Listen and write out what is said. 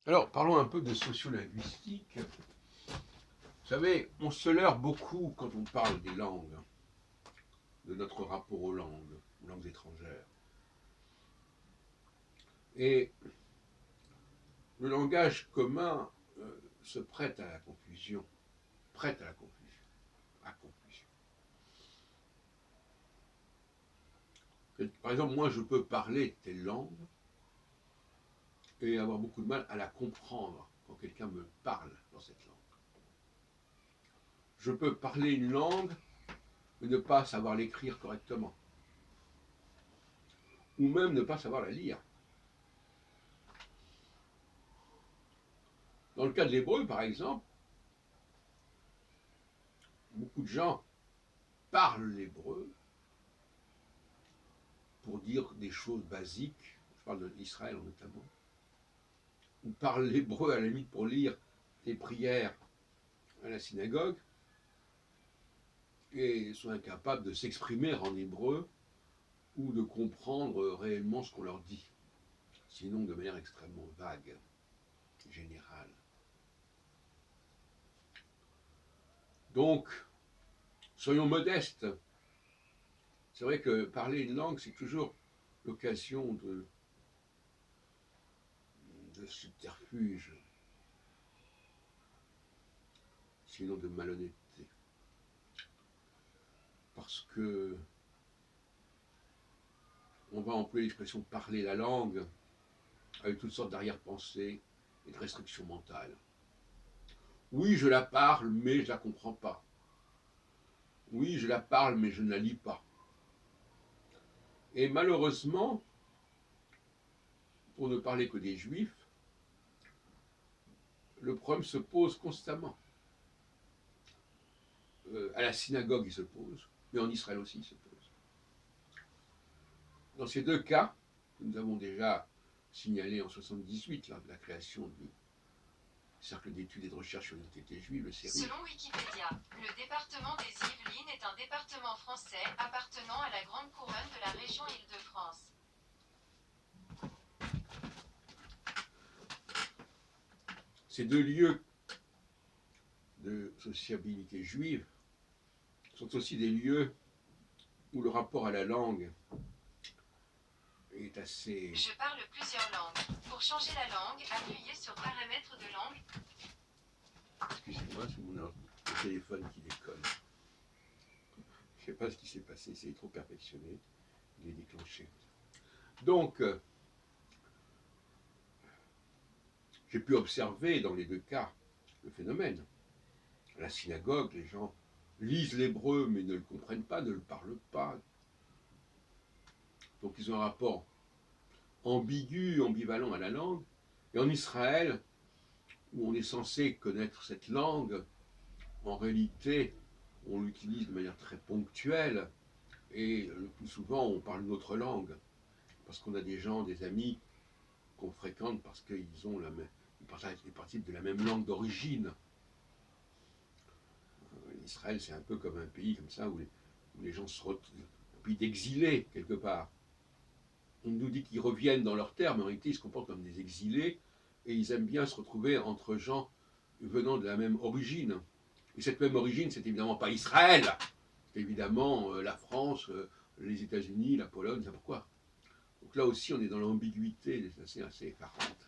Alors, parlons un peu de sociolinguistique. Vous savez, on se leurre beaucoup quand on parle des langues, de notre rapport aux langues étrangères. Et le langage commun se prête à la confusion, prête à la confusion, à confusion. Par exemple, moi, je peux parler telle langue et avoir beaucoup de mal à la comprendre quand quelqu'un me parle dans cette langue. Je peux parler une langue mais ne pas savoir l'écrire correctement, ou même ne pas savoir la lire. Dans le cas de l'hébreu, par exemple, beaucoup de gens parlent l'hébreu pour dire des choses basiques, je parle d'Israël notamment, ou parlent l'hébreu à la limite pour lire des prières à la synagogue, et sont incapables de s'exprimer en hébreu ou de comprendre réellement ce qu'on leur dit, sinon de manière extrêmement vague, générale. Donc, soyons modestes. C'est vrai que parler une langue, c'est toujours l'occasion de subterfuge, sinon de malhonnêteté. Parce que on va employer l'expression parler la langue avec toutes sortes d'arrière-pensées et de restrictions mentales. Oui, je la parle, mais je ne la comprends pas. Oui, je la parle, mais je ne la lis pas. Et malheureusement, pour ne parler que des juifs, le problème se pose constamment. À la synagogue, il se pose, mais en Israël aussi, il se pose. Dans ces deux cas, que nous avons déjà signalés en 1978, lors de la création du Cercle d'études et de recherche sur l'identité juive, le CERI. Selon Wikipédia, le département des Yvelines est un département français appartenant à la Grande Couronne de la région Île-de-France. Ces deux lieux de sociabilité juive sont aussi des lieux où le rapport à la langue est assez... Je parle plusieurs langues. Pour changer la langue, appuyez sur paramètres de langue. Excusez-moi, c'est mon téléphone qui déconne. Je ne sais pas ce qui s'est passé, c'est trop perfectionné. Il est déclenché. Donc, j'ai pu observer dans les deux cas le phénomène. À la synagogue, les gens lisent l'hébreu mais ne le comprennent pas, ne le parlent pas. Donc ils ont un rapport ambigu, ambivalent à la langue. Et en Israël, où on est censé connaître cette langue, en réalité, on l'utilise de manière très ponctuelle et le plus souvent, on parle une autre langue parce qu'on a des gens, des amis qu'on fréquente parce qu'ils ont ils participent de la même langue d'origine. Israël, c'est un peu comme un pays comme ça où les gens se retrouvent, un pays d'exilés quelque part. On nous dit qu'ils reviennent dans leur terre, mais en réalité, ils se comportent comme des exilés et ils aiment bien se retrouver entre gens venant de la même origine. Et cette même origine, c'est évidemment pas Israël, c'est évidemment la France, les États-Unis, la Pologne, c'est pourquoi. Donc là aussi, on est dans l'ambiguïté, c'est assez effarante.